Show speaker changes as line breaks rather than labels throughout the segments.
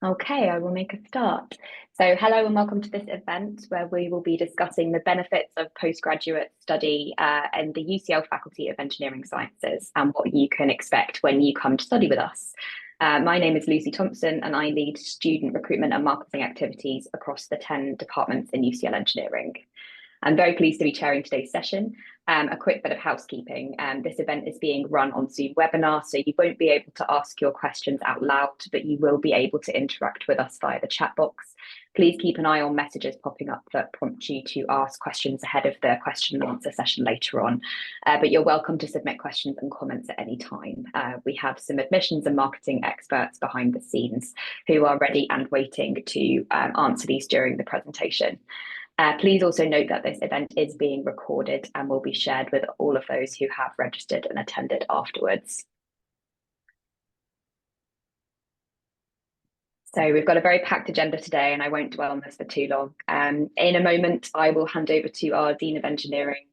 Okay, I will make a start. So, hello and welcome to this event where we will be discussing the benefits of postgraduate study in the UCL Faculty of Engineering Sciences and what you can expect when you come to study with us. My name is Lucy Thompson and I lead student recruitment and marketing activities across the 10 departments in UCL Engineering. I'm very pleased to be chairing today's session. A quick bit of housekeeping. This event is being run on Zoom webinar, so you won't be able to ask your questions out loud, but you will be able to interact with us via the chat box. Please keep an eye on messages popping up that prompt you to ask questions ahead of the question and answer session later on. But you're welcome to submit questions and comments at any time. We have some admissions and marketing experts behind the scenes who are ready and waiting to answer these during the presentation. Please also note that this event is being recorded and will be shared with all of those who have registered and attended afterwards. So we've got a very packed agenda today and I won't dwell on this for too long. In a moment, I will hand over to our Dean of Engineering,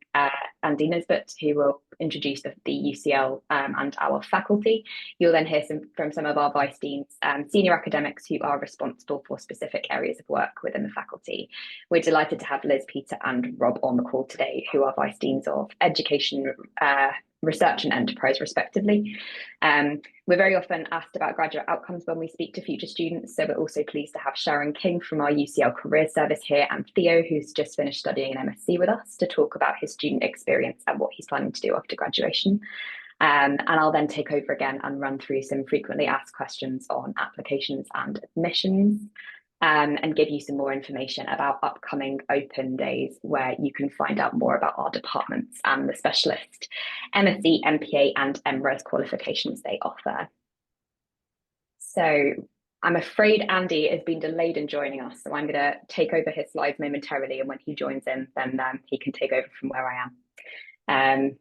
Andy Nisbet, who will introduce the UCL and our faculty. You'll then hear from some of our vice deans, senior academics who are responsible for specific areas of work within the faculty. We're delighted to have Liz, Peter and Rob on the call today, who are vice deans of education, research and enterprise respectively. We're very often asked about graduate outcomes when we speak to future students, so we're also pleased to have Sharon King from our UCL Career Service here and Theo, who's just finished studying an MSc with us, to talk about his student experience and what he's planning to do after graduation. And I'll then take over again and run through some frequently asked questions on applications and admissions. And give you some more information about upcoming open days where you can find out more about our departments and the specialist MSc, MPA and MRes qualifications they offer. So I'm afraid Andy has been delayed in joining us, so I'm going to take over his slides momentarily, and when he joins in, then he can take over from where I am.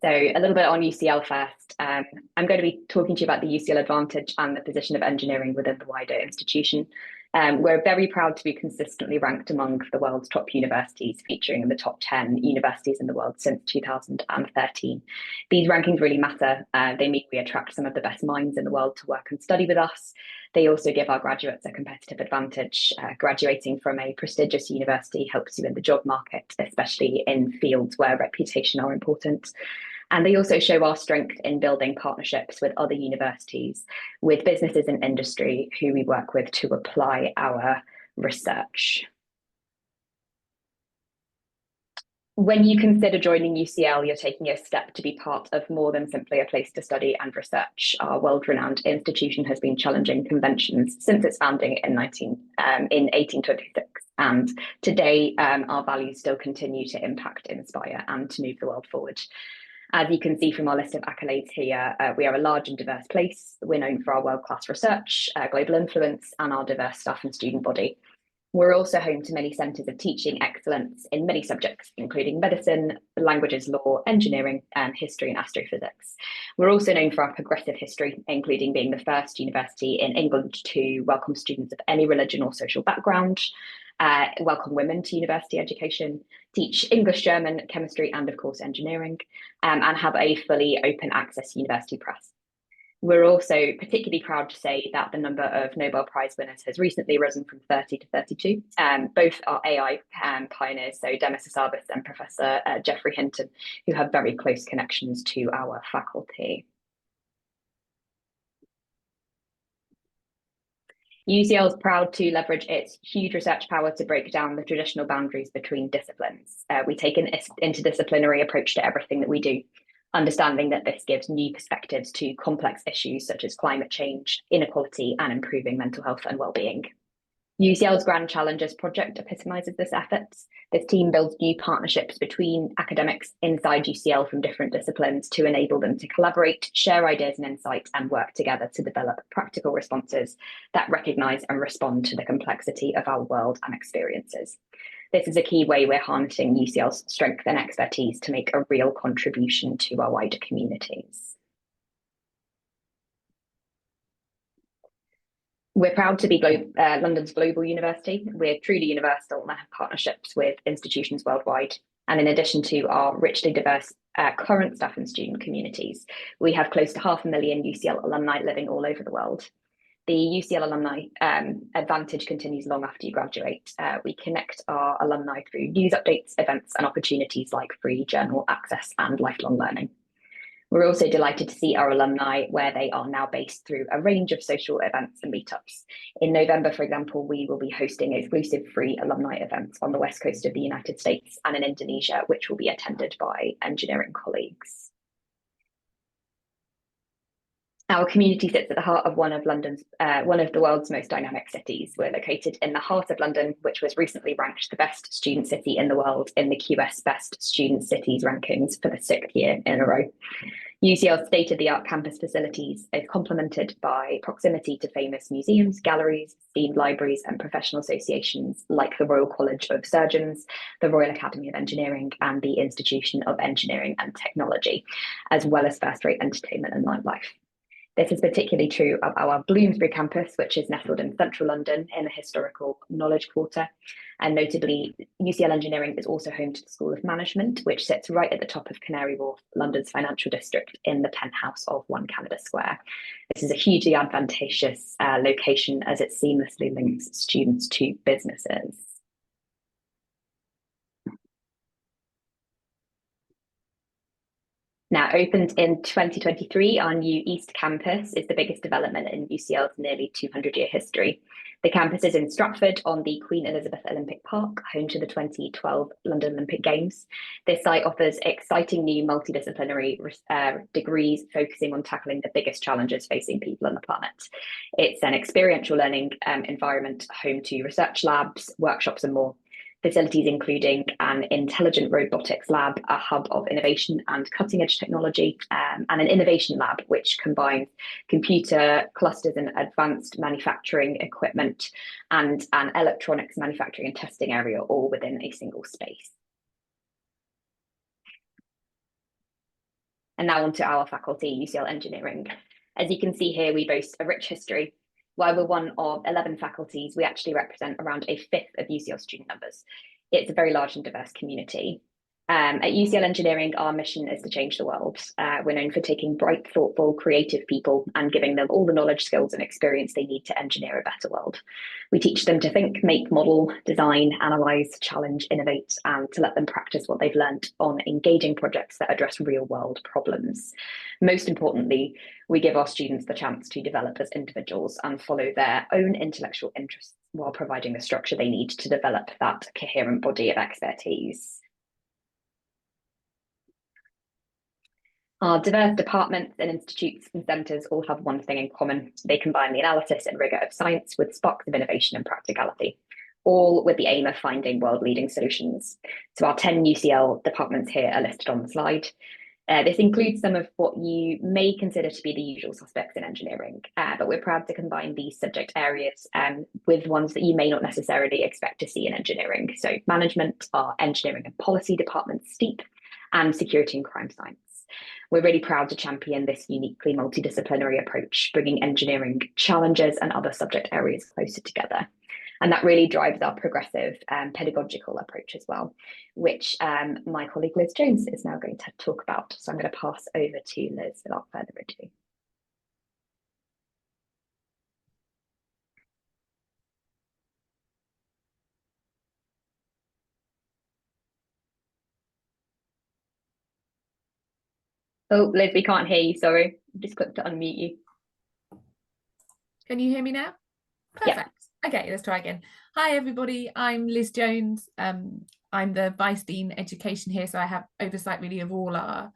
So a little bit on UCL first. I'm going to be talking to you about the UCL advantage and the position of engineering within the wider institution. We're very proud to be consistently ranked among the world's top universities, featuring in the top 10 universities in the world since 2013. These rankings really matter. They mean we attract some of the best minds in the world to work and study with us. They also give our graduates a competitive advantage. Graduating from a prestigious university helps you in the job market, especially in fields where reputation are important. And they also show our strength in building partnerships with other universities, with businesses and industry who we work with to apply our research. When you consider joining UCL, you're taking a step to be part of more than simply a place to study and research. Our world-renowned institution has been challenging conventions since its founding in 1826. And today, our values still continue to impact, inspire, and to move the world forward. As you can see from our list of accolades here, we are a large and diverse place. We're known for our world-class research, global influence, and our diverse staff and student body. We're also home to many centres of teaching excellence in many subjects, including medicine, languages, law, engineering, history and astrophysics. We're also known for our progressive history, including being the first university in England to welcome students of any religion or social background, welcome women to university education, teach English, German, chemistry, and of course engineering, and have a fully open access university press. We're also particularly proud to say that the number of Nobel Prize winners has recently risen from 30 to 32. Both are AI pioneers, so Demis Hassabis and Professor Geoffrey Hinton, who have very close connections to our faculty. UCL is proud to leverage its huge research power to break down the traditional boundaries between disciplines. We take an interdisciplinary approach to everything that we do, understanding that this gives new perspectives to complex issues such as climate change, inequality, and improving mental health and well-being. UCL's Grand Challenges project epitomises this effort. This team builds new partnerships between academics inside UCL from different disciplines to enable them to collaborate, share ideas and insights, and work together to develop practical responses that recognise and respond to the complexity of our world and experiences. This is a key way we're harnessing UCL's strength and expertise to make a real contribution to our wider communities. We're proud to be London's global university. We're truly universal and have partnerships with institutions worldwide. And in addition to our richly diverse current staff and student communities, we have close to 500,000 UCL alumni living all over the world. the UCL alumni advantage continues long after you graduate. We connect our alumni through news updates, events, and opportunities like free journal access and lifelong learning. We're also delighted to see our alumni where they are now based through a range of social events and meetups. In November, for example, we will be hosting exclusive free alumni events on the west coast of the United States and in Indonesia, which will be attended by engineering colleagues. Our community sits at the heart of one of the world's most dynamic cities. We're located in the heart of London, which was recently ranked the best student city in the world in the QS Best Student Cities rankings for the 6th year in a row. UCL's state-of-the-art campus facilities is complemented by proximity to famous museums, galleries, themed libraries, and professional associations like the Royal College of Surgeons, the Royal Academy of Engineering, and the Institution of Engineering and Technology, as well as first-rate entertainment and nightlife. This is particularly true of our Bloomsbury campus, which is nestled in central London in the historical Knowledge Quarter. And notably, UCL Engineering is also home to the School of Management, which sits right at the top of Canary Wharf, London's financial district, in the penthouse of 1 Canada Square. This is a hugely advantageous location as it seamlessly links students to businesses. Now, opened in 2023, our new East Campus is the biggest development in UCL's nearly 200-year history. The campus is in Stratford on the Queen Elizabeth Olympic Park, home to the 2012 London Olympic Games. This site offers exciting new multidisciplinary degrees focusing on tackling the biggest challenges facing people on the planet. It's an experiential learning environment, home to research labs, workshops, and more. Facilities including an intelligent robotics lab, a hub of innovation and cutting-edge technology, and an innovation lab which combines computer clusters and advanced manufacturing equipment and an electronics manufacturing and testing area, all within a single space. And now on to our faculty, UCL Engineering. As you can see here, we boast a rich history. While we're one of 11 faculties, we actually represent around a fifth of UCL student numbers. It's a very large and diverse community. At UCL Engineering, our mission is to change the world. We're known for taking bright, thoughtful, creative people and giving them all the knowledge, skills, and experience they need to engineer a better world. We teach them to think, make, model, design, analyze, challenge, innovate, and to let them practice what they've learned on engaging projects that address real-world problems. Most importantly, we give our students the chance to develop as individuals and follow their own intellectual interests while providing the structure they need to develop that coherent body of expertise. Our diverse departments and institutes and centres all have one thing in common. They combine the analysis and rigour of science with sparks of innovation and practicality, all with the aim of finding world-leading solutions. So our 10 UCL departments here are listed on the slide. This includes some of what you may consider to be the usual suspects in engineering, but we're proud to combine these subject areas with ones that you may not necessarily expect to see in engineering. So management, our engineering and policy department, STEEP, and security and crime science. We're really proud to champion this uniquely multidisciplinary approach, bringing engineering challenges and other subject areas closer together. And that really drives our progressive pedagogical approach as well, which my colleague Liz Jones is now going to talk about. So I'm going to pass over to Liz without further ado. Oh, Liz, we can't hear you, sorry. Just clicked to unmute you.
Can you hear me now? Perfect. Yeah. Okay, let's try again. Hi, everybody. I'm Liz Jones. I'm the Vice Dean Education here, so I have oversight really of all our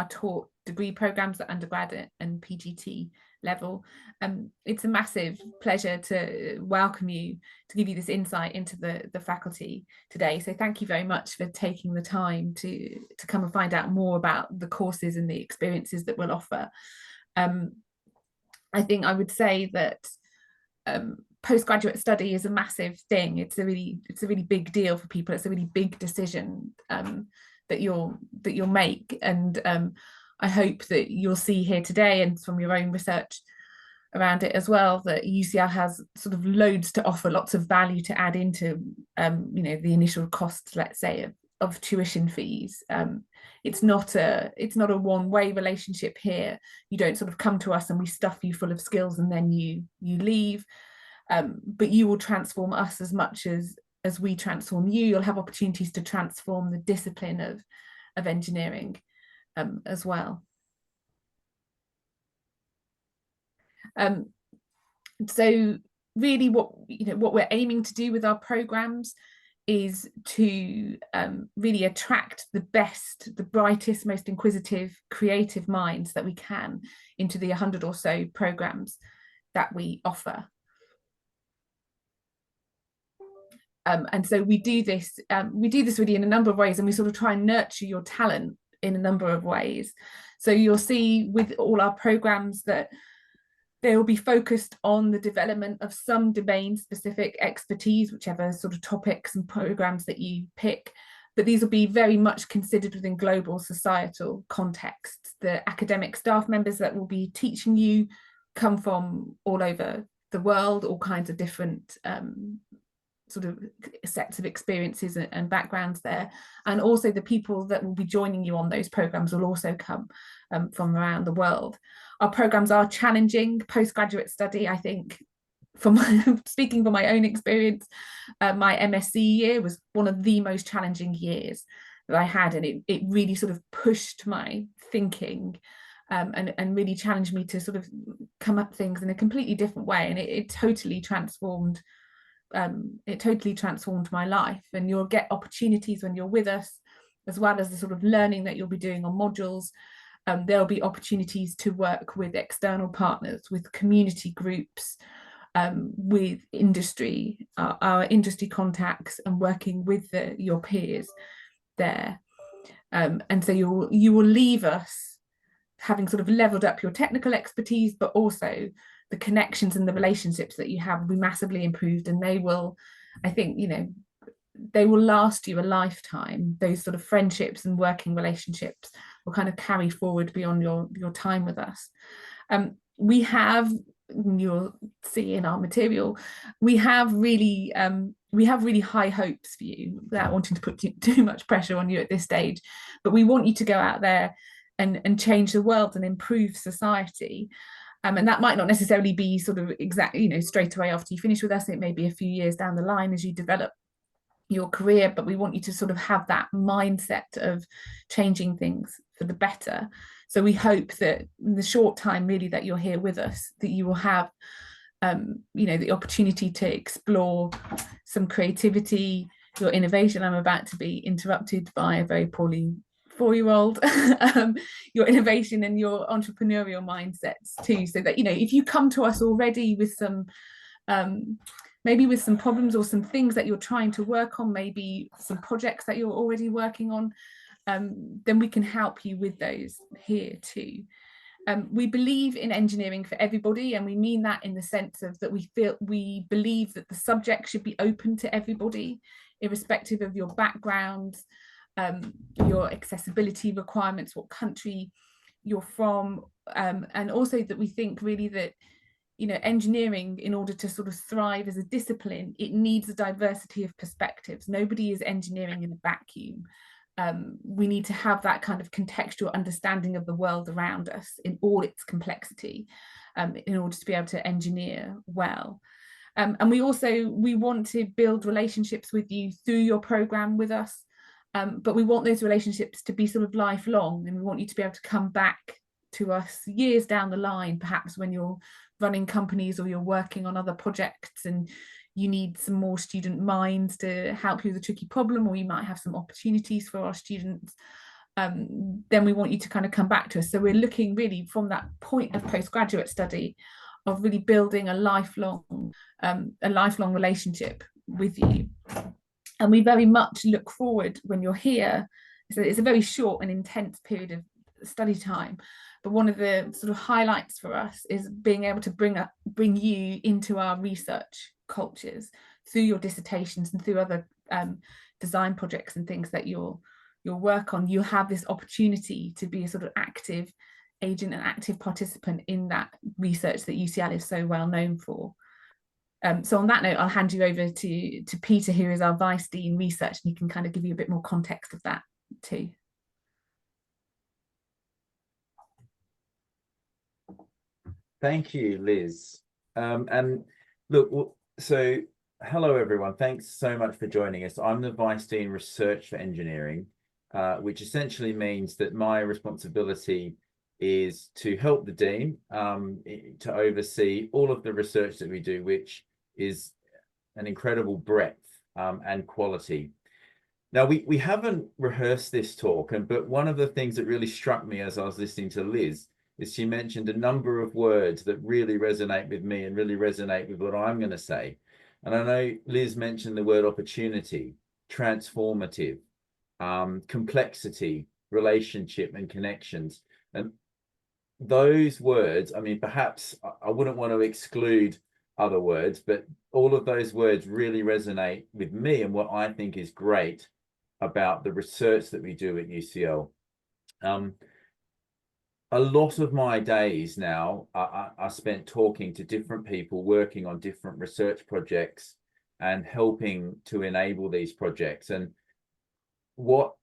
taught degree programs at undergrad and PGT level. It's a massive pleasure to welcome you, to give you this insight into the faculty today. So thank you very much for taking the time to come and find out more about the courses and the experiences that we'll offer. I think I would say that postgraduate study is a massive thing. It's a really big deal for people. It's a really big decision that you'll make, and I hope that you'll see here today and from your own research around it as well that UCL has sort of loads to offer, lots of value to add into the initial costs, let's say, of tuition fees. It's not a one-way relationship here. You don't sort of come to us and we stuff you full of skills and then you leave. But you will transform us as much as we transform you. You'll have opportunities to transform the discipline of engineering as well. So really what we're aiming to do with our programs is to really attract the best, the brightest, most inquisitive, creative minds that we can into the 100 or so programs that we offer. And so we do this really in a number of ways, and we sort of try and nurture your talent in a number of ways. So you'll see with all our programs that they will be focused on the development of some domain-specific expertise, whichever sort of topics and programs that you pick. But these will be very much considered within global societal contexts. The academic staff members that will be teaching you come from all over the world, all kinds of different sort of sets of experiences and backgrounds there. And also the people that will be joining you on those programs will also come from around the world. Our programs are challenging. Postgraduate study, I think, speaking from my own experience, my MSc year was one of the most challenging years that I had, and it really sort of pushed my thinking and really challenged me to sort of come up things in a completely different way, and it totally transformed my life. And you'll get opportunities when you're with us, as well as the sort of learning that you'll be doing on modules. There'll be opportunities to work with external partners, with community groups, with industry, our industry contacts, and working with your peers there. And so you will leave us having sort of leveled up your technical expertise, but also the connections and the relationships that you have will be massively improved, and they will, I think, they will last you a lifetime. Those sort of friendships and working relationships will kind of carry forward beyond your time with us. We have, you'll see in our material, we have really high hopes for you, without wanting to put too much pressure on you at this stage. But we want you to go out there and change the world and improve society. And that might not necessarily be sort of exactly, straight away after you finish with us. It may be a few years down the line as you develop your career, but we want you to sort of have that mindset of changing things for the better. So we hope that in the short time really that you're here with us, that you will have the opportunity to explore some creativity, your innovation. I'm about to be interrupted by a very poorly 4-year-old. Your innovation and your entrepreneurial mindsets too, so that if you come to us already with some maybe with some problems or some things that you're trying to work on, maybe some projects that you're already working on, then we can help you with those here too. We believe in engineering for everybody, and we mean that in the sense of that we believe that the subject should be open to everybody, irrespective of your background, your accessibility requirements, what country you're from, and also that we think really that engineering, in order to sort of thrive as a discipline, it needs a diversity of perspectives. Nobody is engineering in a vacuum. We need to have that kind of contextual understanding of the world around us in all its complexity, in order to be able to engineer well. And we want to build relationships with you through your program with us, but we want those relationships to be sort of lifelong, and we want you to be able to come back to us years down the line, perhaps when you're running companies or you're working on other projects and you need some more student minds to help you with a tricky problem, or you might have some opportunities for our students. Then we want you to kind of come back to us. So we're looking really from that point of postgraduate study of really building a lifelong relationship with you. And we very much look forward when you're here. So it's a very short and intense period of study time, but one of the sort of highlights for us is being able to bring you into our research cultures through your dissertations and through other design projects and things that you'll work on. You'll have this opportunity to be a sort of active agent and active participant in that research that UCL is so well known for. So on that note, I'll hand you over to Peter, who is our Vice Dean Research, and he can kind of give you a bit more context of that too.
Thank you, Liz. And look, so hello, everyone. Thanks so much for joining us. I'm the Vice Dean Research for Engineering, which essentially means that my responsibility is to help the Dean to oversee all of the research that we do, which is an incredible breadth and quality. Now, we haven't rehearsed this talk, but one of the things that really struck me as I was listening to Liz is she mentioned a number of words that really resonate with me and really resonate with what I'm going to say. And I know Liz mentioned the word opportunity, transformative, complexity, relationship, and connections. And those words, I mean, perhaps I wouldn't want to exclude other words, but all of those words really resonate with me and what I think is great about the research that we do at UCL. A lot of my days now are spent talking to different people working on different research projects and helping to enable these projects. And what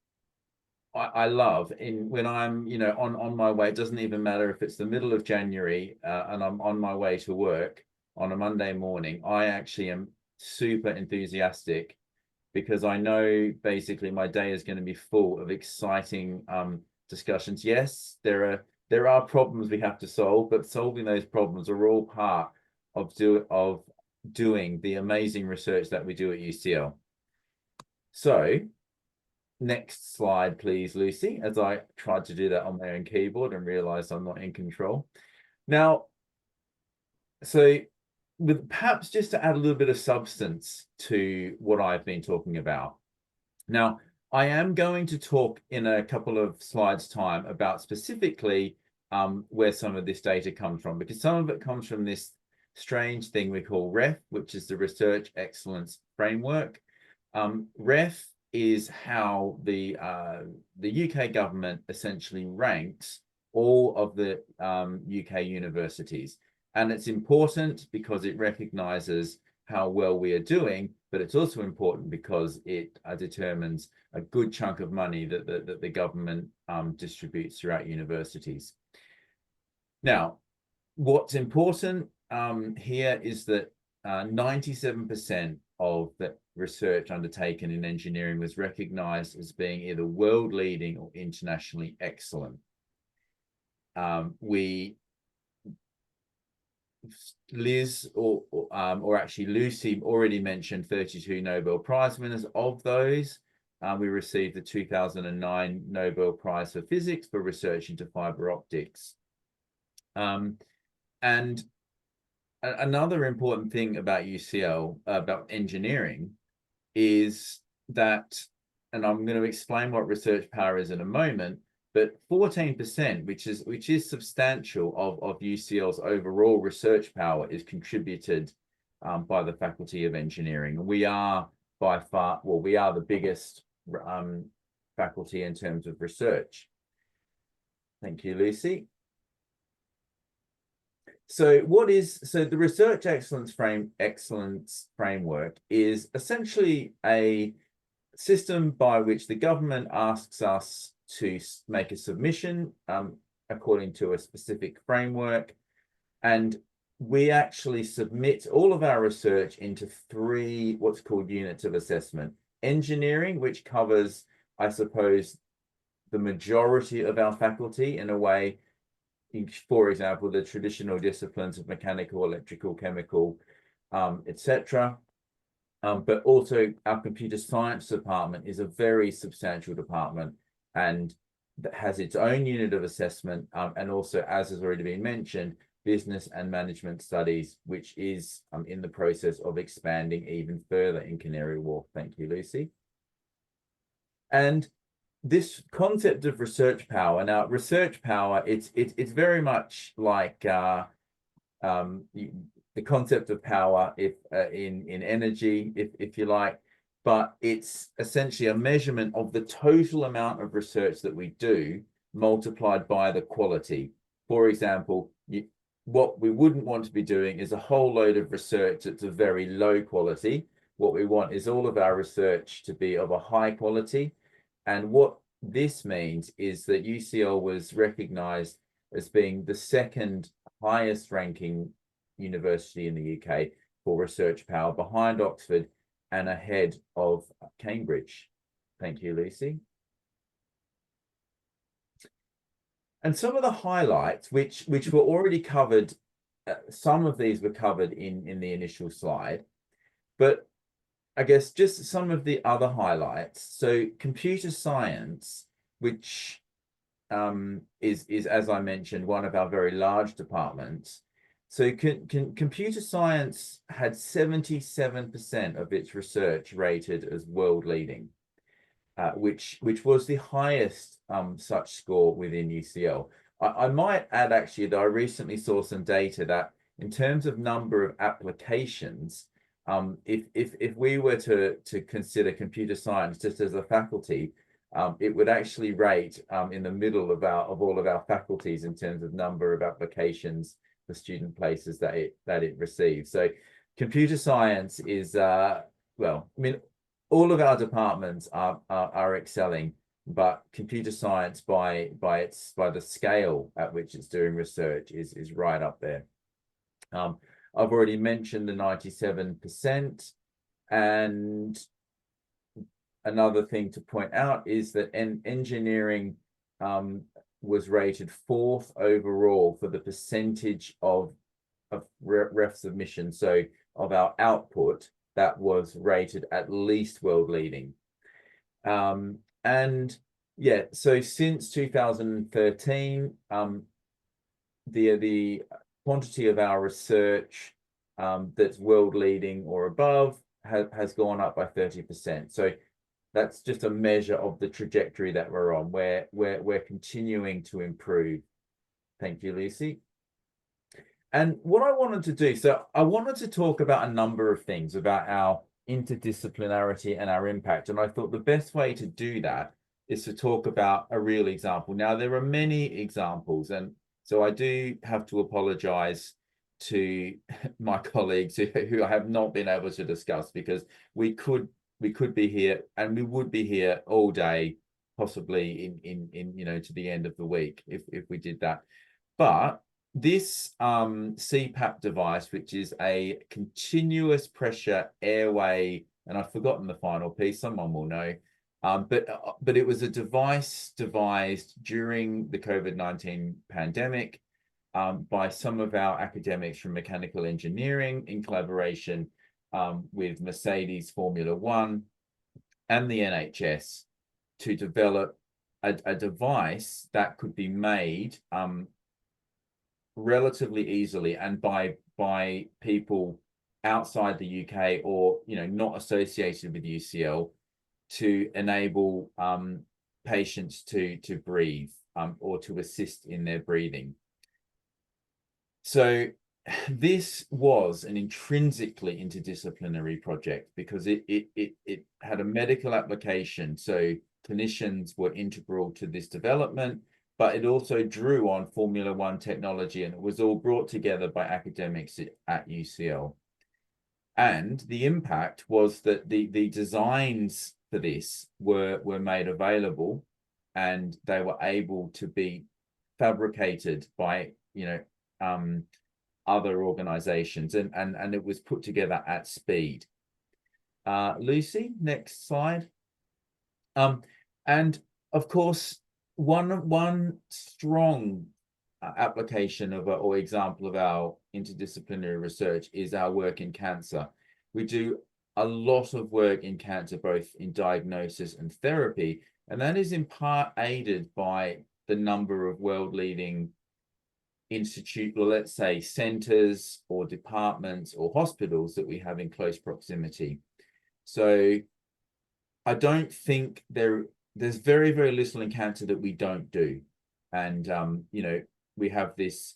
I love when I'm, on my way, it doesn't even matter if it's the middle of January and I'm on my way to work on a Monday morning, I actually am super enthusiastic because I know basically my day is going to be full of exciting discussions. Yes, there are problems we have to solve, but solving those problems are all part of doing the amazing research that we do at UCL. So next slide, please, Lucy, as I tried to do that on my own keyboard and realized I'm not in control. Now, so perhaps just to add a little bit of substance to what I've been talking about. Now, I am going to talk in a couple of slides' time about specifically where some of this data comes from, because some of it comes from this strange thing we call REF, which is the Research Excellence Framework. REF is how the UK government essentially ranks all of the UK universities. And it's important because it recognizes how well we are doing, but it's also important because it determines a good chunk of money that the government distributes throughout universities. Now, what's important here is that 97% of the research undertaken in engineering was recognized as being either world leading or internationally excellent. Liz or actually Lucy already mentioned 32 Nobel Prize winners. Of those, we received the 2009 Nobel Prize for Physics for research into fiber optics. And another important thing about UCL, about engineering, is that, and I'm going to explain what research power is in a moment, but 14%, which is substantial of UCL's overall research power, is contributed by the Faculty of Engineering. We are by far, well, we are the biggest faculty in terms of research. Thank you, Lucy. So the Research Excellence Framework is essentially a system by which the government asks us to make a submission according to a specific framework, and we actually submit all of our research into three what's called units of assessment. Engineering, which covers, I suppose, the majority of our faculty in a way. For example, the traditional disciplines of mechanical, electrical, chemical, etc. But also our computer science department is a very substantial department and that has its own unit of assessment, and also, as has already been mentioned, business and management studies, which is in the process of expanding even further in Canary Wharf. Thank you, Lucy. And this concept of research power, now research power, it's very much like the concept of power in energy, if you like, but it's essentially a measurement of the total amount of research that we do multiplied by the quality. For example, what we wouldn't want to be doing is a whole load of research that's of very low quality. What we want is all of our research to be of a high quality. And what this means is that UCL was recognized as being the second highest ranking university in the UK for research power, behind Oxford and ahead of Cambridge. Thank you, Lucy. And some of the highlights, which were already covered, some of these were covered in the initial slide, but I guess just some of the other highlights. So computer science, which is, as I mentioned, one of our very large departments. So computer science had 77% of its research rated as world leading, which was the highest such score within UCL. I might add actually that I recently saw some data that in terms of number of applications, if we were to consider computer science just as a faculty, it would actually rate in the middle of all of our faculties in terms of number of applications for student places that it receives. So computer science is well, I mean, all of our departments are excelling, but computer science by the scale at which it's doing research is right up there. I've already mentioned the 97%, and another thing to point out is that engineering was rated 4th overall for the percentage of ref submission, so of our output that was rated at least world leading. And yeah, so since 2013, the quantity of our research that's world leading or above has gone up by 30%. So that's just a measure of the trajectory that we're on, where we're continuing to improve. Thank you, Lucy. And what I wanted to do, so I wanted to talk about a number of things about our interdisciplinarity and our impact. And I thought the best way to do that is to talk about a real example. Now, there are many examples, and so I do have to apologize to my colleagues who I have not been able to discuss, because we could be here, and we would be here all day, possibly in you know, to the end of the week if we did that. But this CPAP device, which is a continuous pressure airway, and I've forgotten the final piece, someone will know, but it was a device devised during the COVID-19 pandemic by some of our academics from mechanical engineering in collaboration with Mercedes Formula One and the NHS to develop a device that could be made relatively easily and by people outside the UK, or you know, not associated with UCL, to enable patients to breathe or to assist in their breathing. So this was an intrinsically interdisciplinary project because it had a medical application, so clinicians were integral to this development, but it also drew on Formula One technology, and it was all brought together by academics at UCL. And the impact was that the designs for this were made available, and they were able to be fabricated by, you know, other organizations, and it was put together at speed. Lucy, next slide. And of course, one strong application of or example of our interdisciplinary research is our work in cancer. We do a lot of work in cancer, both in diagnosis and therapy, and that is in part aided by the number of world-leading institute, or let's say centers or departments or hospitals that we have in close proximity. So I don't think there's very, very little in cancer that we don't do. And you know, we have this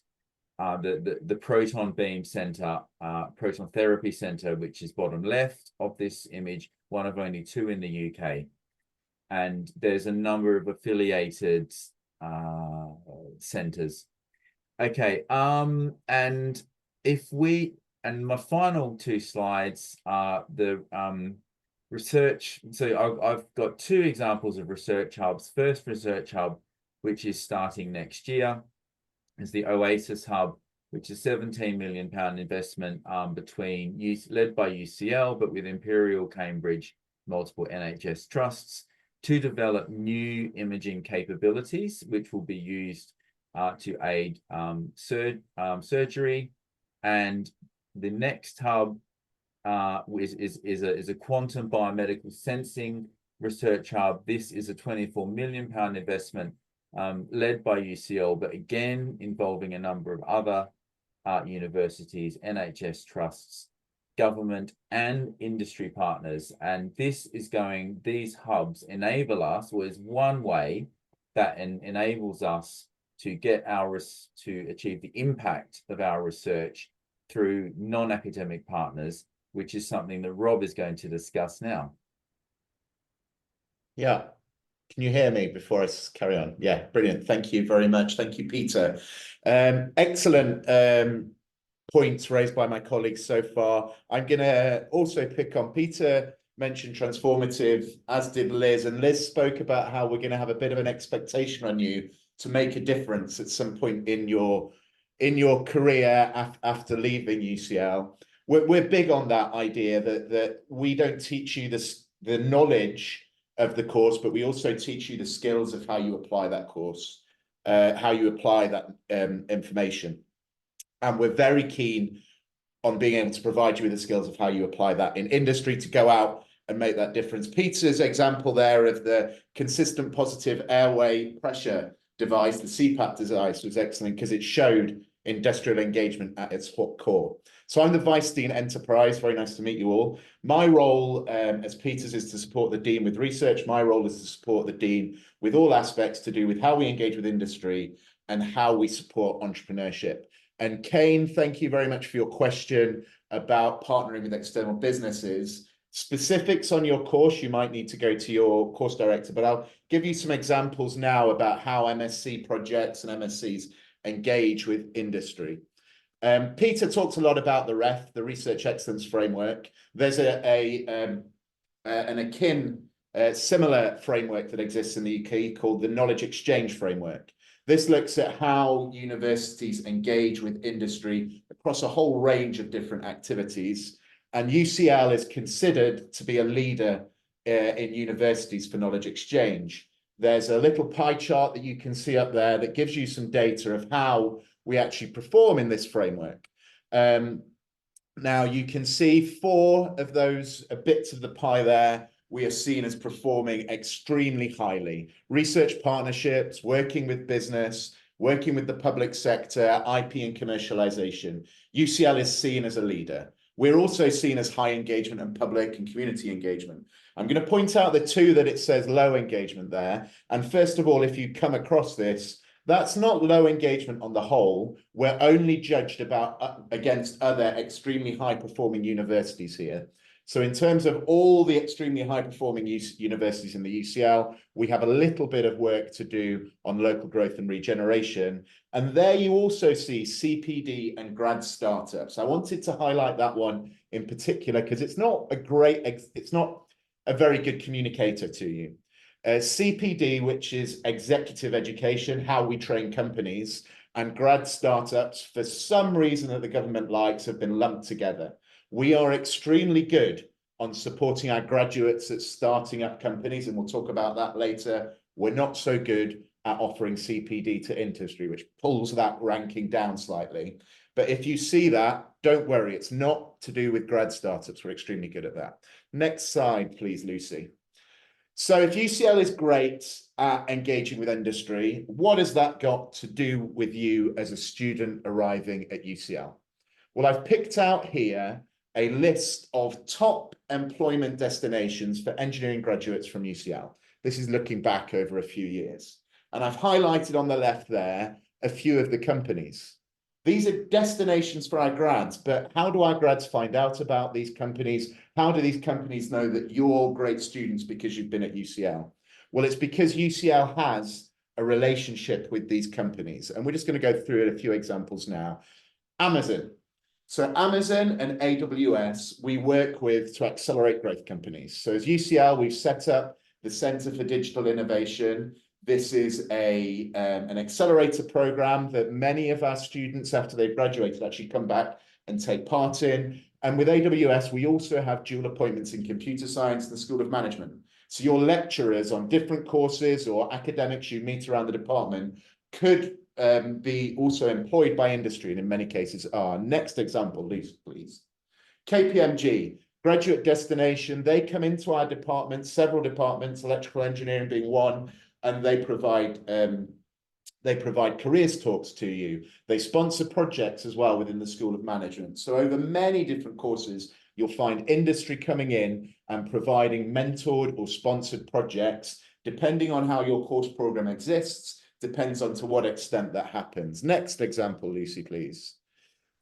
the proton beam center, proton therapy center, which is bottom left of this image, one of only 2 in the UK. And there's a number of affiliated centers. Okay, and and my final two slides are the research. So I've got two examples of research hubs. First research hub, which is starting next year, is the Oasis Hub, which is £17 million investment led by UCL, but with Imperial, Cambridge, multiple NHS trusts, to develop new imaging capabilities, which will be used to aid surgery. And the next hub is a quantum biomedical sensing research hub. This is a £24 million investment led by UCL, but again involving a number of other universities, NHS trusts, government and industry partners. And these hubs enable us, or is one way that enables us to to achieve the impact of our research through non-academic partners, which is something that Rob is going to discuss now.
Yeah. Can you hear me before I carry on? Yeah, brilliant. Thank you very much. Thank you, Peter. Excellent points raised by my colleagues so far. I'm going to also pick on Peter mentioned transformative, as did Liz, and Liz spoke about how we're going to have a bit of an expectation on you to make a difference at some point in your career after leaving UCL. We're big on that idea that we don't teach you the knowledge of the course, but we also teach you the skills of how you apply that course, how you apply that information. And we're very keen on being able to provide you with the skills of how you apply that in industry to go out and make that difference. Peter's example there of the consistent positive airway pressure device, the CPAP device, was excellent because it showed industrial engagement at its core. So I'm the Vice Dean Enterprise. Very nice to meet you all. My role as Peter's is to support the Dean with research. My role is to support the Dean with all aspects to do with how we engage with industry and how we support entrepreneurship. And Kane, thank you very much for your question about partnering with external businesses. Specifics on your course, you might need to go to your course director, but I'll give you some examples now about how MSc projects and MScs engage with industry. Peter talked a lot about the REF, the Research Excellence Framework. There's an akin similar framework that exists in the UK called the Knowledge Exchange Framework. This looks at how universities engage with industry across a whole range of different activities. And UCL is considered to be a leader in universities for knowledge exchange. There's a little pie chart that you can see up there that gives you some data of how we actually perform in this framework. Now you can see 4 of those bits of the pie there we are seen as performing extremely highly. Research partnerships, working with business, working with the public sector, IP and commercialization. UCL is seen as a leader. We're also seen as high engagement and public and community engagement. I'm going to point out the 2 that it says low engagement there. And first of all, if you come across this, that's not low engagement on the whole. We're only judged against other extremely high performing universities here. So in terms of all the extremely high performing universities in the UCL, we have a little bit of work to do on local growth and regeneration. And there you also see CPD and grad startups. I wanted to highlight that one in particular because it's not a very good communicator to you. CPD, which is executive education, how we train companies, and grad startups, for some reason that the government likes, have been lumped together. We are extremely good on supporting our graduates at starting up companies, and we'll talk about that later. We're not so good at offering CPD to industry, which pulls that ranking down slightly. But if you see that, don't worry, it's not to do with grad startups. We're extremely good at that. Next slide, please, Lucy. So if UCL is great at engaging with industry, what has that got to do with you as a student arriving at UCL? Well, I've picked out here a list of top employment destinations for engineering graduates from UCL. This is looking back over a few years. And I've highlighted on the left there a few of the companies. These are destinations for our grads, but how do our grads find out about these companies? How do these companies know that you're great students because you've been at UCL? Well, it's because UCL has a relationship with these companies. And we're just going to go through a few examples now. Amazon. So Amazon and AWS, we work with to accelerate growth companies. So as UCL, we've set up the Center for Digital Innovation. This is an accelerator program that many of our students, after they've graduated, actually come back and take part in. And with AWS, we also have dual appointments in computer science and the School of Management. So your lecturers on different courses or academics you meet around the department could be also employed by industry, and in many cases are. Next example, please. KPMG, graduate destination. They come into our department, several departments, electrical engineering being one, and they provide careers talks to you. They sponsor projects as well within the School of Management. So over many different courses, you'll find industry coming in and providing mentored or sponsored projects, depending on how your course program exists, depends on to what extent that happens. Next example, Lucy, please.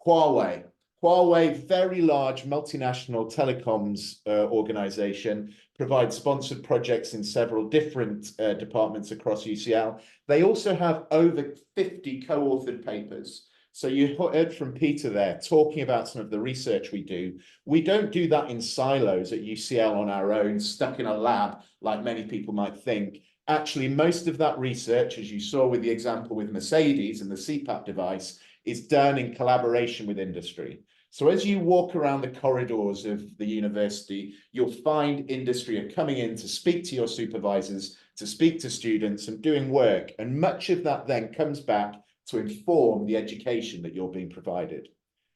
Huawei. Huawei, very large multinational telecoms organization, provides sponsored projects in several different departments across UCL. They also have over 50 co-authored papers. So you heard from Peter there talking about some of the research we do. We don't do that in silos at UCL on our own, stuck in a lab, like many people might think. Actually, most of that research, as you saw with the example with Mercedes and the CPAP device, is done in collaboration with industry. So as you walk around the corridors of the university, you'll find industry are coming in to speak to your supervisors, to speak to students and doing work. And much of that then comes back to inform the education that you're being provided.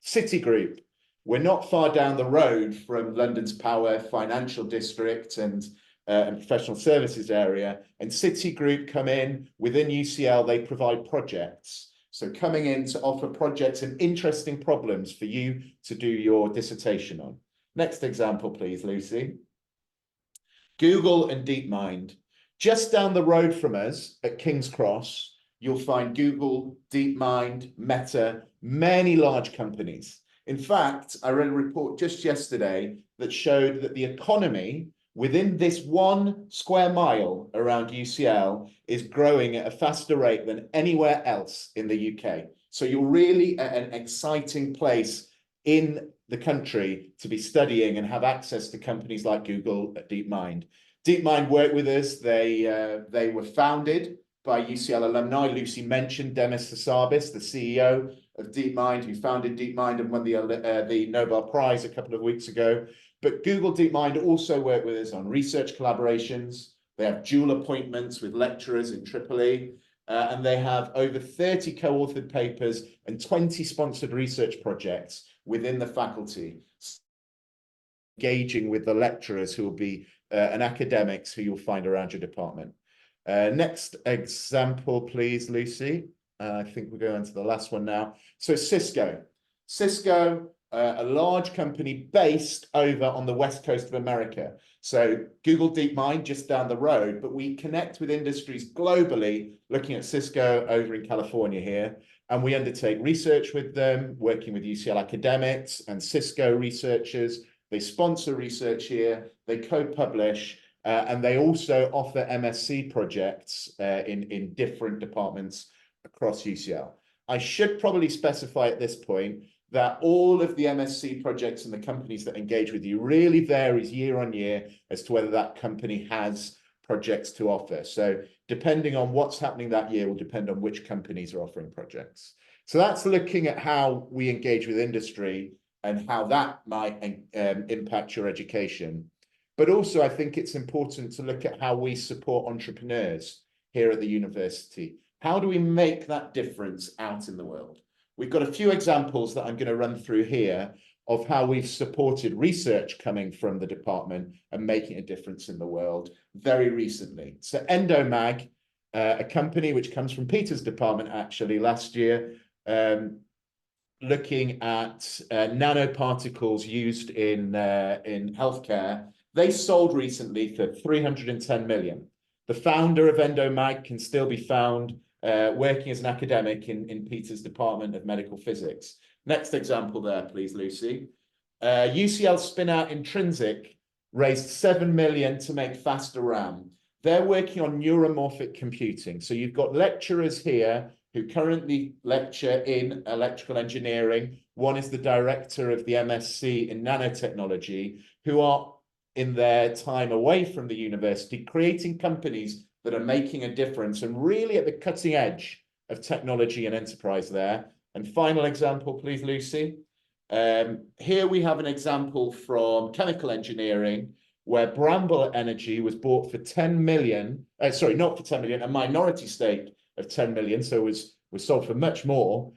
Citigroup, we're not far down the road from London's Power Financial District and professional services area, and Citigroup come in within UCL, they provide projects. So coming in to offer projects and interesting problems for you to do your dissertation on. Next example, please, Lucy. Google and DeepMind. Just down the road from us at King's Cross, you'll find Google, DeepMind, Meta, many large companies. In fact, I read a report just yesterday that showed that the economy within this 1 square mile around UCL is growing at a faster rate than anywhere else in the UK. So you're really at an exciting place in the country to be studying and have access to companies like Google, DeepMind. DeepMind work with us. They were founded by UCL alumni. Lucy mentioned Demis Hassabis, the CEO of DeepMind, who founded DeepMind and won the Nobel Prize a couple of weeks ago. But Google DeepMind also work with us on research collaborations. They have dual appointments with lecturers in Tripoli, and they have over 30 co-authored papers and 20 sponsored research projects within the faculty, engaging with the lecturers who will be and academics who you'll find around your department. Next example, please, Lucy. I think we're going to the last one now. So Cisco. Cisco, a large company based over on the West Coast of America. So Google DeepMind just down the road, but we connect with industries globally, looking at Cisco over in California here. And we undertake research with them, working with UCL academics and Cisco researchers. They sponsor research here, they co-publish, and they also offer MSc projects in different departments across UCL. I should probably specify at this point that all of the MSc projects and the companies that engage with you really varies year on year as to whether that company has projects to offer. So depending on what's happening that year will depend on which companies are offering projects. So that's looking at how we engage with industry and how that might impact your education. But also I think it's important to look at how we support entrepreneurs here at the university. How do we make that difference out in the world? We've got a few examples that I'm going to run through here of how we've supported research coming from the department and making a difference in the world very recently. So Endomag, a company which comes from Peter's department actually last year, looking at nanoparticles used in healthcare. They sold recently for 310 million. The founder of Endomag can still be found working as an academic in Peter's Department of Medical Physics. Next example there, please, Lucy. UCL spin-out Intrinsic raised 7 million to make faster RAM. They're working on neuromorphic computing. So you've got lecturers here who currently lecture in electrical engineering. One is the director of the MSc in nanotechnology, who are in their time away from the university creating companies that are making a difference and really at the cutting edge of technology and enterprise there. And final example, please, Lucy. Here we have an example from chemical engineering where Bramble Energy was bought for 10 million, sorry, not for 10 million, a minority stake of 10 million. So was sold for much more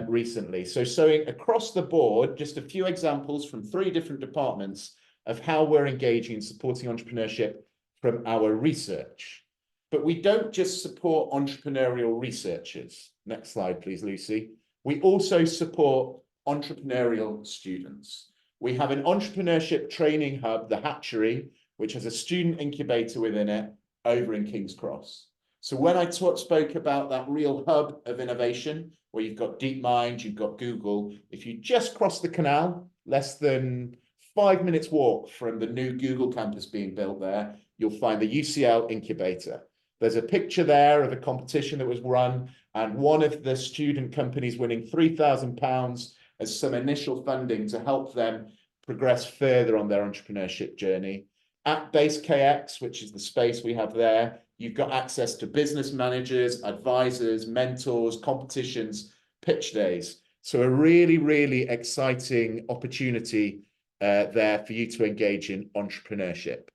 recently. So across the board, just a few examples from 3 different departments of how we're engaging and supporting entrepreneurship from our research. But we don't just support entrepreneurial researchers. Next slide, please, Lucy. We also support entrepreneurial students. We have an entrepreneurship training hub, the Hatchery, which has a student incubator within it over in King's Cross. So when I spoke about that real hub of innovation, where you've got DeepMind, you've got Google, if you just cross the canal, less than 5 minutes walk from the new Google campus being built there, you'll find the UCL incubator. There's a picture there of a competition that was run and one of the student companies winning £3,000 as some initial funding to help them progress further on their entrepreneurship journey. At Base KX, which is the space we have there, you've got access to business managers, advisors, mentors, competitions, pitch days. So a really, really exciting opportunity there for you to engage in entrepreneurship.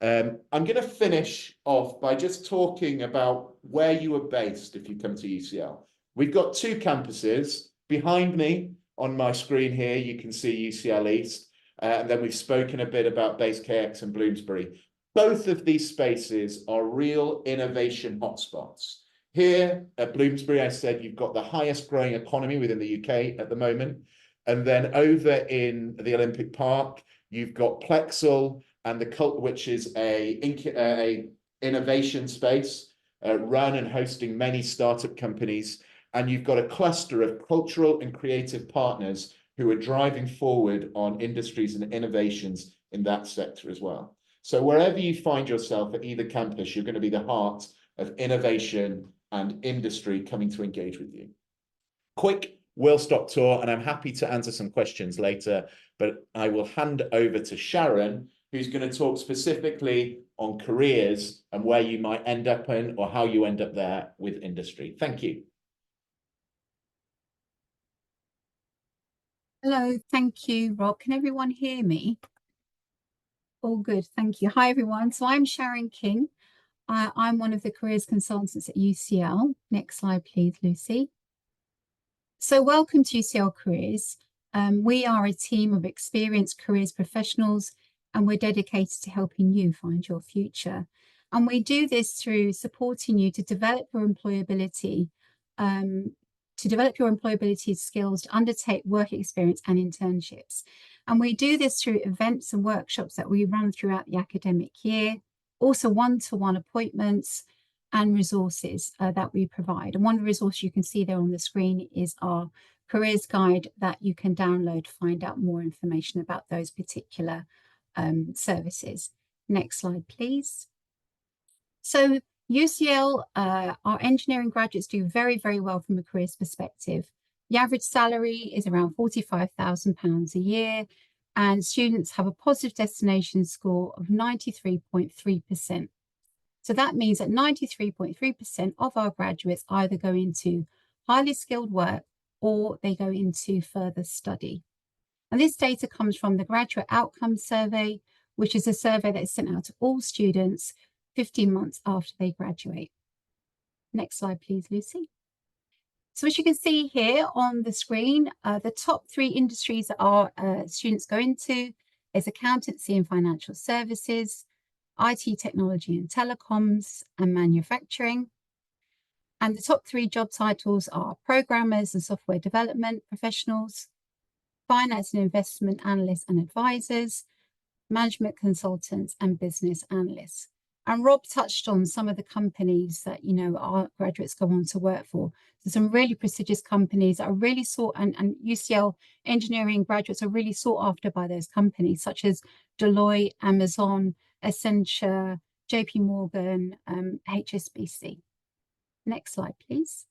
I'm going to finish off by just talking about where you are based if you come to UCL. We've got 2 campuses. Behind me on my screen here, you can see UCL East. And then we've spoken a bit about Base KX and Bloomsbury. Both of these spaces are real innovation hotspots. Here at Bloomsbury, I said you've got the highest growing economy within the UK at the moment. And then over in the Olympic Park, you've got Plexel and the Cult, which is a innovation space run and hosting many startup companies. And you've got a cluster of cultural and creative partners who are driving forward on industries and innovations in that sector as well. So wherever you find yourself at either campus, you're going to be the heart of innovation and industry coming to engage with you. Quick wheel-stop tour, and I'm happy to answer some questions later, but I will hand over to Sharon, who's going to talk specifically on careers and where you might end up in or how you end up there with industry. Thank you.
Hello, thank you, Rob. Can everyone hear me? All good, thank you. Hi, everyone. So I'm Sharon King. I'm one of the careers consultants at UCL. Next slide, please, Lucy. So welcome to UCL Careers. We are a team of experienced careers professionals, and we're dedicated to helping you find your future. And we do this through supporting you to develop your employability, skills, to undertake work experience and internships. And we do this through events and workshops that we run throughout the academic year, also one-to-one appointments and resources that we provide. And one of the resources you can see there on the screen is our careers guide that you can download to find out more information about those particular services. Next slide, please. So UCL, our engineering graduates do very, very well from a careers perspective. The average salary is around £45,000 a year, and students have a positive destination score of 93.3%. So that means that 93.3% of our graduates either go into highly skilled work or they go into further study. And this data comes from the Graduate Outcomes Survey, which is a survey that is sent out to all students 15 months after they graduate. Next slide, please, Lucy. So as you can see here on the screen, the top 3 industries that our students go into is accountancy and financial services, IT, technology and telecoms, and manufacturing. And the top 3 job titles are programmers and software development professionals, finance and investment analysts and advisors, management consultants, and business analysts. And Rob touched on some of the companies that, you know, our graduates go on to work for. So some really prestigious companies that are really sought, and UCL engineering graduates are really sought after by those companies, such as Deloitte, Amazon, Accenture, JP Morgan, HSBC. Next slide, please.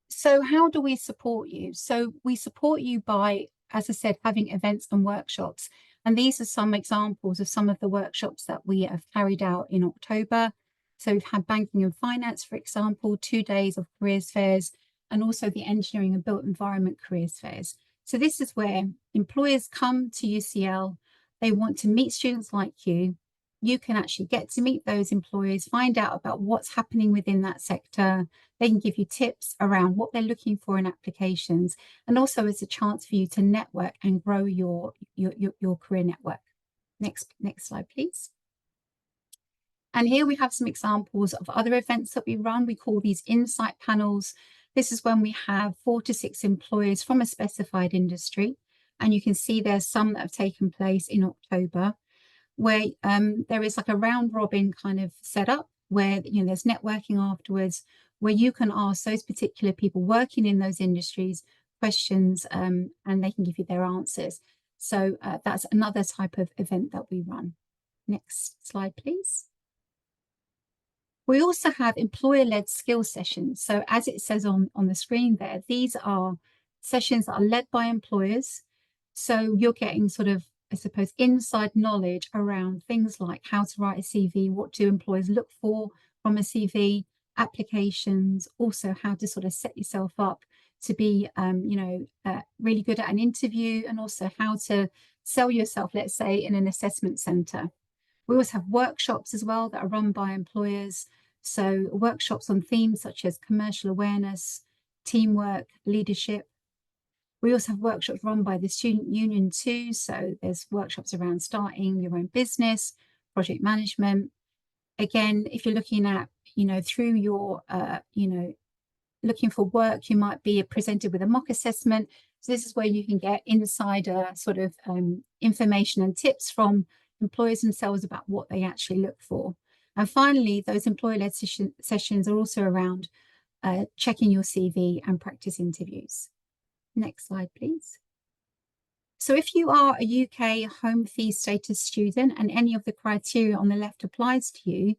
So how do we support you? So we support you by, as I said, having events and workshops. And these are some examples of some of the workshops that we have carried out in October. So we've had banking and finance, for example, 2 days of careers fairs, and also the engineering and built environment careers fairs. So this is where employers come to UCL, they want to meet students like you. You can actually get to meet those employers, find out about what's happening within that sector. They can give you tips around what they're looking for in applications, and also it's a chance for you to network and grow your career network. Next slide, please. And here we have some examples of other events that we run. We call these insight panels. This is when we have 4 to 6 employers from a specified industry. And you can see there's some that have taken place in October, where there is like a round robin kind of setup where, you know, there's networking afterwards, where you can ask those particular people working in those industries questions, and they can give you their answers. So that's another type of event that we run. Next slide, please. We also have employer-led skill sessions. So as it says on the screen there, these are sessions that are led by employers. So you're getting sort of, I suppose, inside knowledge around things like how to write a CV, what do employers look for from a CV, applications, also how to sort of set yourself up to be, really good at an interview, and also how to sell yourself, let's say, in an assessment centre. We also have workshops as well that are run by employers. So workshops on themes such as commercial awareness, teamwork, leadership. We also have workshops run by the student union too. So there's workshops around starting your own business, project management. Again, if you're looking at, through your, looking for work, you might be presented with a mock assessment. So this is where you can get insider sort of information and tips from employers themselves about what they actually look for. And finally, those employer-led sessions are also around checking your CV and practice interviews. Next slide, please. So if you are a UK home fee status student and any of the criteria on the left applies to you,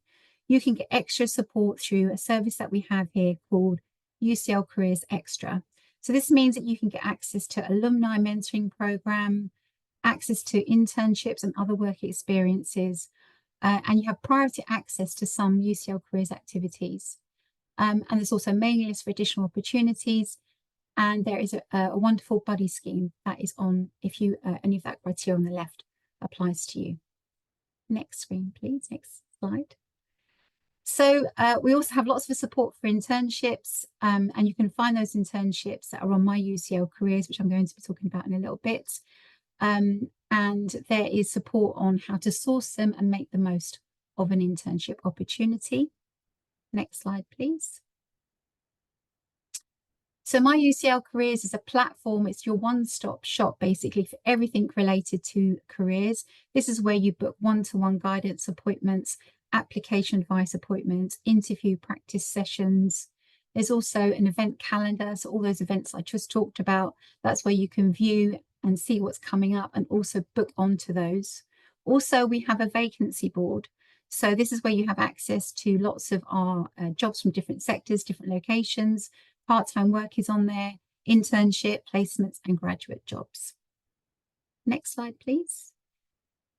you can get extra support through a service that we have here called UCL Careers Extra. So this means that you can get access to alumni mentoring program, access to internships and other work experiences, and you have priority access to some UCL Careers activities. And there's also a mailing list for additional opportunities. And there is a wonderful buddy scheme that is on if you any of that criteria on the left applies to you. Next screen, please. Next slide. So we also have lots of support for internships, and you can find those internships that are on my UCL Careers, which I'm going to be talking about in a little bit. And there is support on how to source them and make the most of an internship opportunity. Next slide, please. So my UCL Careers is a platform. It's your one-stop shop, basically, for everything related to careers. This is where you book one-to-one guidance appointments, application advice appointments, interview practice sessions. There's also an event calendar. So all those events I just talked about, that's where you can view and see what's coming up and also book onto those. Also, we have a vacancy board. So this is where you have access to lots of our jobs from different sectors, different locations. Part-time work is on there, internship, placements, and graduate jobs. Next slide, please.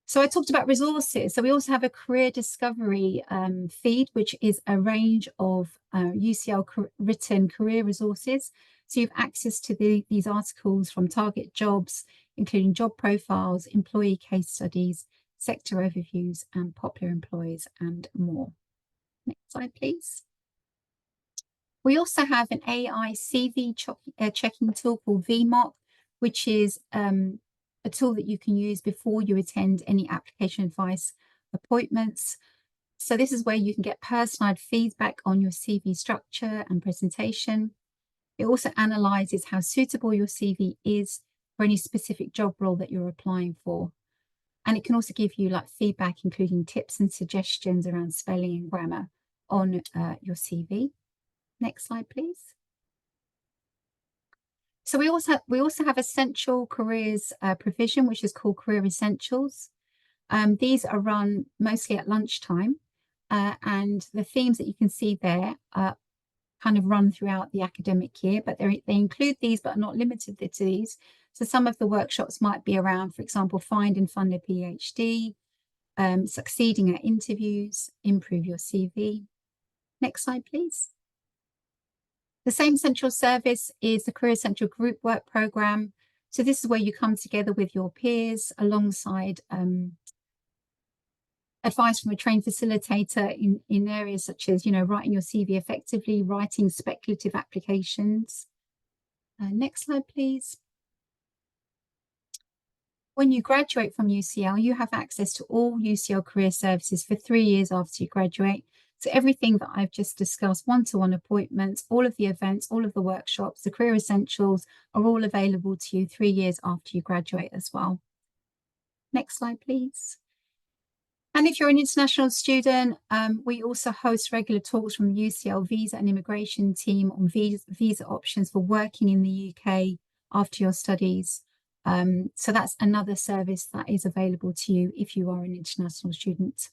So I talked about resources. So we also have a career discovery feed, which is a range of UCL written career resources. So you have access to these articles from target jobs, including job profiles, employee case studies, sector overviews, and popular employees, and more. Next slide, please. We also have an AI CV checking tool called VMock, which is a tool that you can use before you attend any application advice appointments. So this is where you can get personalized feedback on your CV structure and presentation. It also analyzes how suitable your CV is for any specific job role that you're applying for. And it can also give you feedback, including tips and suggestions around spelling and grammar on your CV. Next slide, please. So we also have essential careers provision, which is called Career Essentials. These are run mostly at lunchtime, and the themes that you can see there kind of run throughout the academic year, but they include these but are not limited to these. So some of the workshops might be around, for example, find and fund a PhD, succeeding at interviews, improve your CV. Next slide, please. The same central service is the Career Essential Group Work Programme. So this is where you come together with your peers alongside advice from a trained facilitator in areas such as, writing your CV effectively, writing speculative applications. Next slide, please. When you graduate from UCL, you have access to all UCL career services for 3 years after you graduate. So everything that I've just discussed, one-to-one appointments, all of the events, all of the workshops, the career essentials are all available to you 3 years after you graduate as well. Next slide, please. And if you're an international student, we also host regular talks from the UCL Visa and Immigration team on visa options for working in the UK after your studies. So that's another service that is available to you if you are an international student.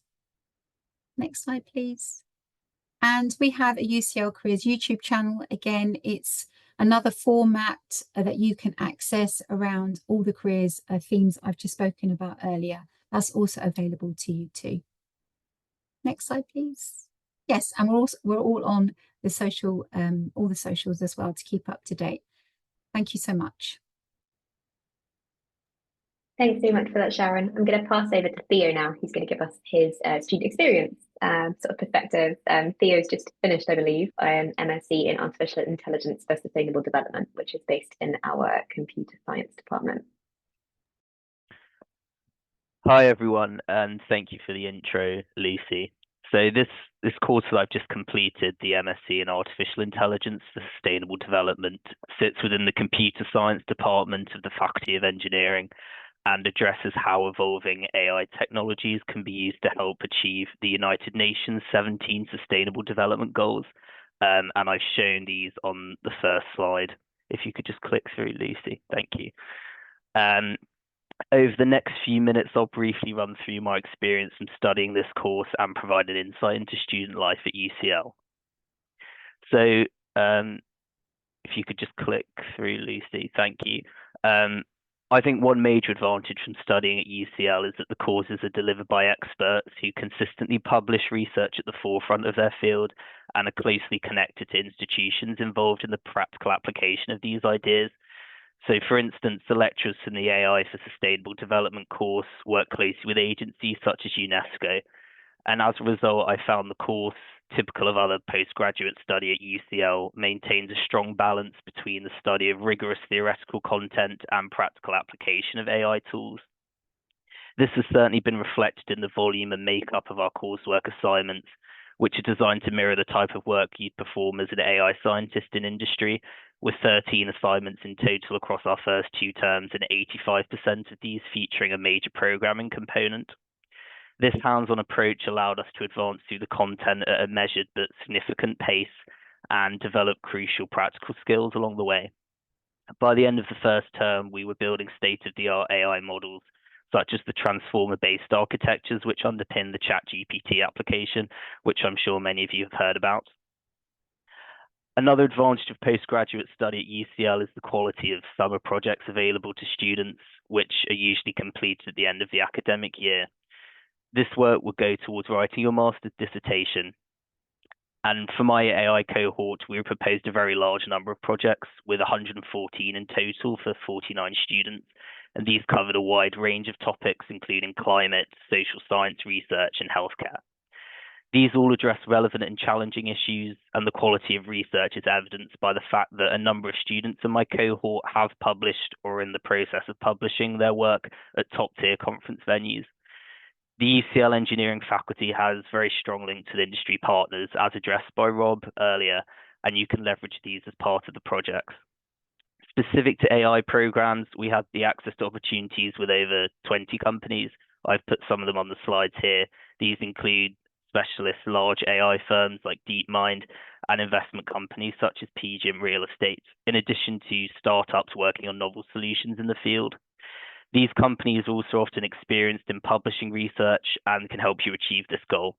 Next slide, please. And we have a UCL Careers YouTube channel. Again, it's another format that you can access around all the careers themes I've just spoken about earlier. That's also available to you too. Next slide, please. Yes, and we're all on the all the socials as well to keep up to date. Thank you so much.
Thanks so much for that, Sharon. I'm going to pass over to Theo now. He's going to give us his student experience sort of perspective. Theo's just finished, I believe, an MSc in Artificial Intelligence for Sustainable Development, which is based in our Computer Science department.
Hi everyone, and thank you for the intro, Lucy. So this course that I've just completed, the MSc in Artificial Intelligence for Sustainable Development, sits within the Computer Science department of the Faculty of Engineering and addresses how evolving AI technologies can be used to help achieve the United Nations 17 Sustainable Development Goals. And I've shown these on the first slide. If you could just click through, Lucy, thank you. Over the next few minutes, I'll briefly run through my experience in studying this course and provide an insight into student life at UCL. So if you could just click through, Lucy, thank you. I think one major advantage from studying at UCL is that the courses are delivered by experts who consistently publish research at the forefront of their field and are closely connected to institutions involved in the practical application of these ideas. So, for instance, the lecturers from the AI for Sustainable Development course work closely with agencies such as UNESCO. And as a result, I found the course, typical of other postgraduate study at UCL, maintains a strong balance between the study of rigorous theoretical content and practical application of AI tools. This has certainly been reflected in the volume and makeup of our coursework assignments, which are designed to mirror the type of work you'd perform as an AI scientist in industry, with 13 assignments in total across our first 2 terms and 85% of these featuring a major programming component. This hands-on approach allowed us to advance through the content at a measured but significant pace and develop crucial practical skills along the way. By the end of the first term, we were building state-of-the-art AI models, such as the transformer-based architectures which underpin the ChatGPT application, which I'm sure many of you have heard about. Another advantage of postgraduate study at UCL is the quality of summer projects available to students, which are usually completed at the end of the academic year. This work will go towards writing your master's dissertation. And for my AI cohort, we proposed a very large number of projects with 114 in total for 49 students. And these covered a wide range of topics, including climate, social science research, and healthcare. These all address relevant and challenging issues, and the quality of research is evidenced by the fact that a number of students in my cohort have published or are in the process of publishing their work at top-tier conference venues. The UCL Engineering faculty has very strong links with industry partners, as addressed by Rob earlier, and you can leverage these as part of the projects. Specific to AI programs, we have the access to opportunities with over 20 companies. I've put some of them on the slides here. These include specialist large AI firms like DeepMind and investment companies such as PGIM Real Estate, in addition to startups working on novel solutions in the field. These companies are also often experienced in publishing research and can help you achieve this goal.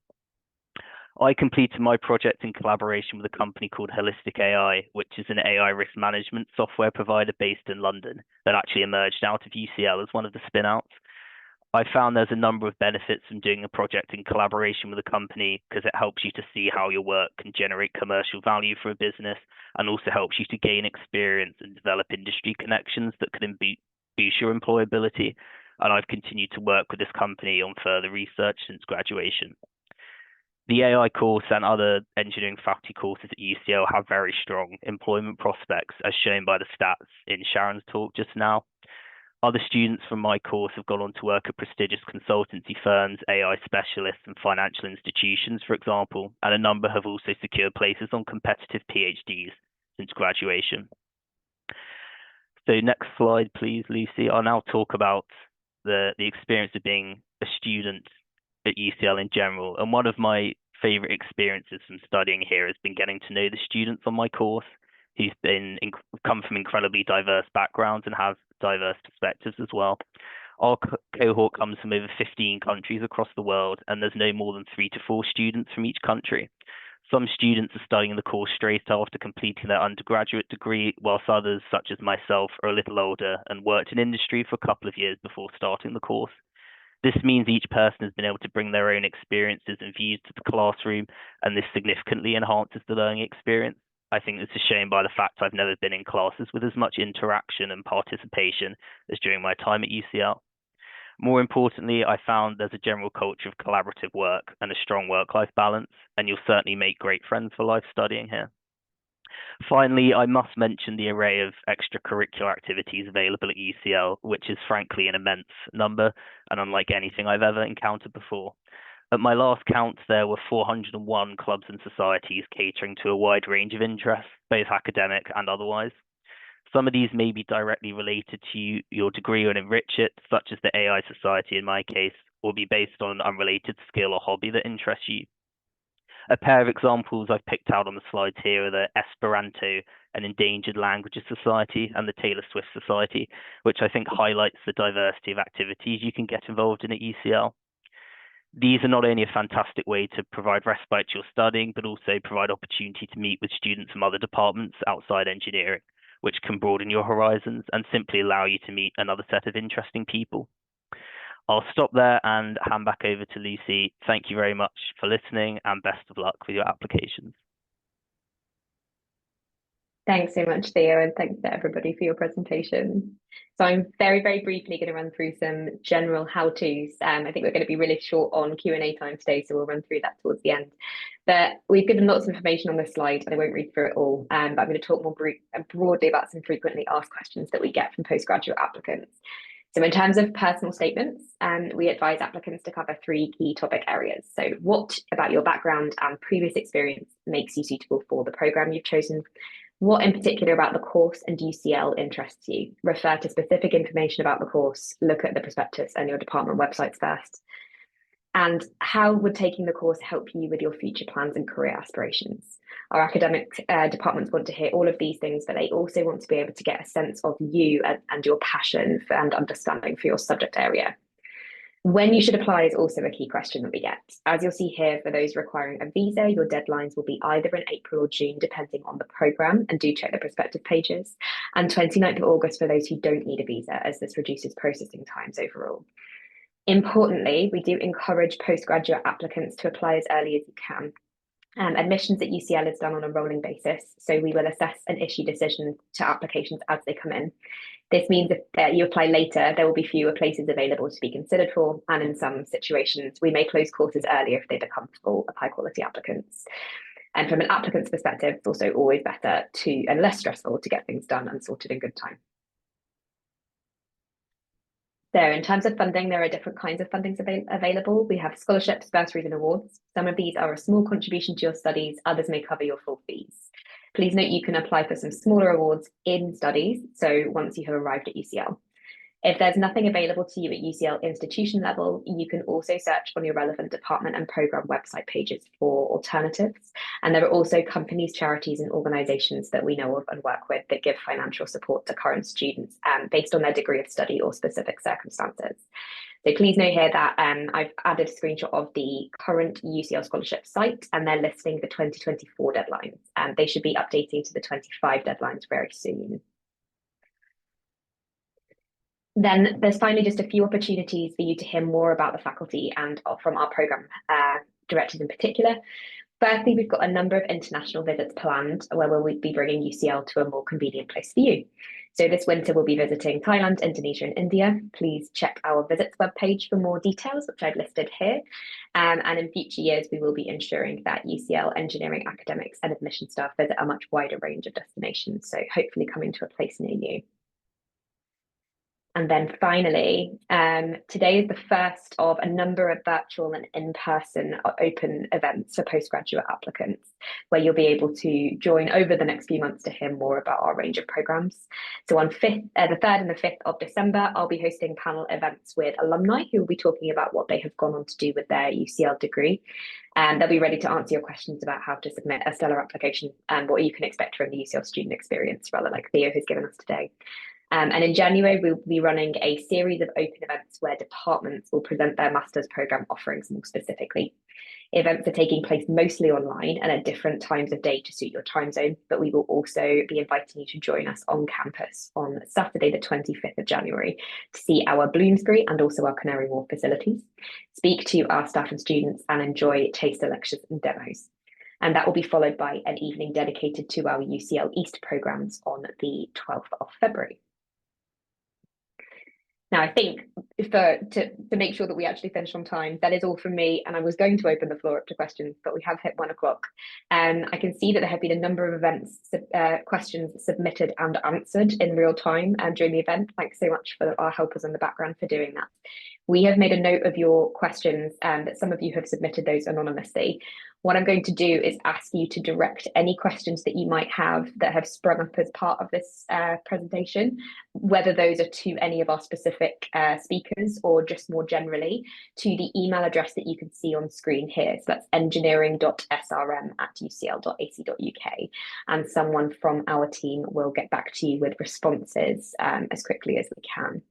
I completed my project in collaboration with a company called Holistic AI, which is an AI risk management software provider based in London that actually emerged out of UCL as one of the spin-outs. I found there's a number of benefits from doing a project in collaboration with a company because it helps you to see how your work can generate commercial value for a business, and also helps you to gain experience and develop industry connections that can boost your employability. And I've continued to work with this company on further research since graduation. The AI course and other engineering faculty courses at UCL have very strong employment prospects, as shown by the stats in Sharon's talk just now. Other students from my course have gone on to work at prestigious consultancy firms, AI specialists, and financial institutions, for example, and a number have also secured places on competitive PhDs since graduation. So next slide, please, Lucy. I'll now talk about the experience of being a student at UCL in general. And one of my favorite experiences from studying here has been getting to know the students on my course, who've come from incredibly diverse backgrounds and have diverse perspectives as well. Our cohort comes from over 15 countries across the world, and there's no more than 3 to 4 students from each country. Some students are studying the course straight after completing their undergraduate degree, whilst others, such as myself, are a little older and worked in industry for a couple of years before starting the course. This means each person has been able to bring their own experiences and views to the classroom, and this significantly enhances the learning experience. I think this is shown by the fact I've never been in classes with as much interaction and participation as during my time at UCL. More importantly, I found there's a general culture of collaborative work and a strong work-life balance, and you'll certainly make great friends for life studying here. Finally, I must mention the array of extracurricular activities available at UCL, which is frankly an immense number and unlike anything I've ever encountered before. At my last count, there were 401 clubs and societies catering to a wide range of interests, both academic and otherwise. Some of these may be directly related to your degree and enrich it, such as the AI Society in my case, or be based on an unrelated skill or hobby that interests you. A pair of examples I've picked out on the slides here are the Esperanto and Endangered Languages Society and the Taylor Swift Society, which I think highlights the diversity of activities you can get involved in at UCL. These are not only a fantastic way to provide respite to your studying, but also provide opportunity to meet with students from other departments outside engineering, which can broaden your horizons and simply allow you to meet another set of interesting people. I'll stop there and hand back over to Lucy. Thank you very much for listening and best of luck with your applications.
Thanks so much, Theo, and thanks to everybody for your presentation. So I'm very, very briefly going to run through some general how-tos. I think we're going to be really short on Q&A time today, so we'll run through that towards the end. But we've given lots of information on this slide, and I won't read through it all, but I'm going to talk more broadly about some frequently asked questions that we get from postgraduate applicants. So in terms of personal statements, we advise applicants to cover 3 key topic areas. So what about your background and previous experience makes you suitable for the programme you've chosen? What in particular about the course and UCL interests you? Refer to specific information about the course, look at the prospectus and your department websites first. And how would taking the course help you with your future plans and career aspirations? Our academic departments want to hear all of these things, but they also want to be able to get a sense of you and your passion and understanding for your subject area. When you should apply is also a key question that we get. As you'll see here, for those requiring a visa, your deadlines will be either in April or June, depending on the programme, and do check the prospective pages, and 29th of August for those who don't need a visa, as this reduces processing times overall. Importantly, we do encourage postgraduate applicants to apply as early as you can. Admissions at UCL is done on a rolling basis, so we will assess and issue decisions to applications as they come in. This means if you apply later, there will be fewer places available to be considered for, and in some situations, we may close courses earlier if they become full of high-quality applicants. And from an applicant's perspective, it's also always better and less stressful to get things done and sorted in good time. So in terms of funding, there are different kinds of fundings available. We have scholarships, bursaries and awards. Some of these are a small contribution to your studies, others may cover your full fees. Please note you can apply for some smaller awards in studies, so once you have arrived at UCL. If there's nothing available to you at UCL institution level, you can also search on your relevant department and programme website pages for alternatives. And there are also companies, charities and organisations that we know of and work with that give financial support to current students based on their degree of study or specific circumstances. So please note here that I've added a screenshot of the current UCL scholarship site, and they're listing the 2024 deadlines. They should be updating to the 25 deadlines very soon. Then there's finally just a few opportunities for you to hear more about the faculty and from our programme directors in particular. Firstly, we've got a number of international visits planned where we'll be bringing UCL to a more convenient place for you. So this winter, we'll be visiting Thailand, Indonesia and India. Please check our visits webpage for more details, which I've listed here. And in future years, we will be ensuring that UCL engineering academics and admission staff visit a much wider range of destinations. So hopefully coming to a place near you. And then finally, today is the first of a number of virtual and in-person open events for postgraduate applicants, where you'll be able to join over the next few months to hear more about our range of programmes. So on the 3rd and the 5th of December, I'll be hosting panel events with alumni who will be talking about what they have gone on to do with their UCL degree. And they'll be ready to answer your questions about how to submit a stellar application and what you can expect from the UCL student experience, rather like Theo has given us today. And in January, we'll be running a series of open events where departments will present their master's programme offerings more specifically. Events are taking place mostly online and at different times of day to suit your time zone, but we will also be inviting you to join us on campus on Saturday, the 25th of January, to see our Bloomsbury and also our Canary Wharf facilities, speak to our staff and students and enjoy taster lectures and demos. And that will be followed by an evening dedicated to our UCL East programmes on the 12th of February. Now, I think to make sure that we actually finish on time, that is all from me. And I was going to open the floor up to questions, but we have hit 1 o'clock. I can see that there have been a number of questions submitted and answered in real time during the event. Thanks so much for our helpers in the background for doing that. We have made a note of your questions and that some of you have submitted those anonymously. What I'm going to do is ask you to direct any questions that you might have that have sprung up as part of this presentation, whether those are to any of our specific speakers or just more generally, to the email address that you can see on screen here. So that's engineering.srm@ucl.ac.uk. And someone from our team will get back to you with responses as quickly as we can.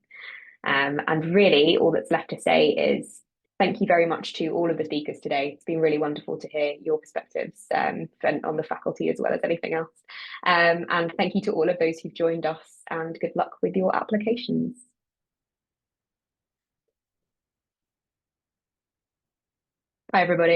And really, all that's left to say is thank you very much to all of the speakers today. It's been really wonderful to hear your perspectives on the faculty as well as anything else. And thank you to all of those who've joined us, and good luck with your applications. Bye, everybody.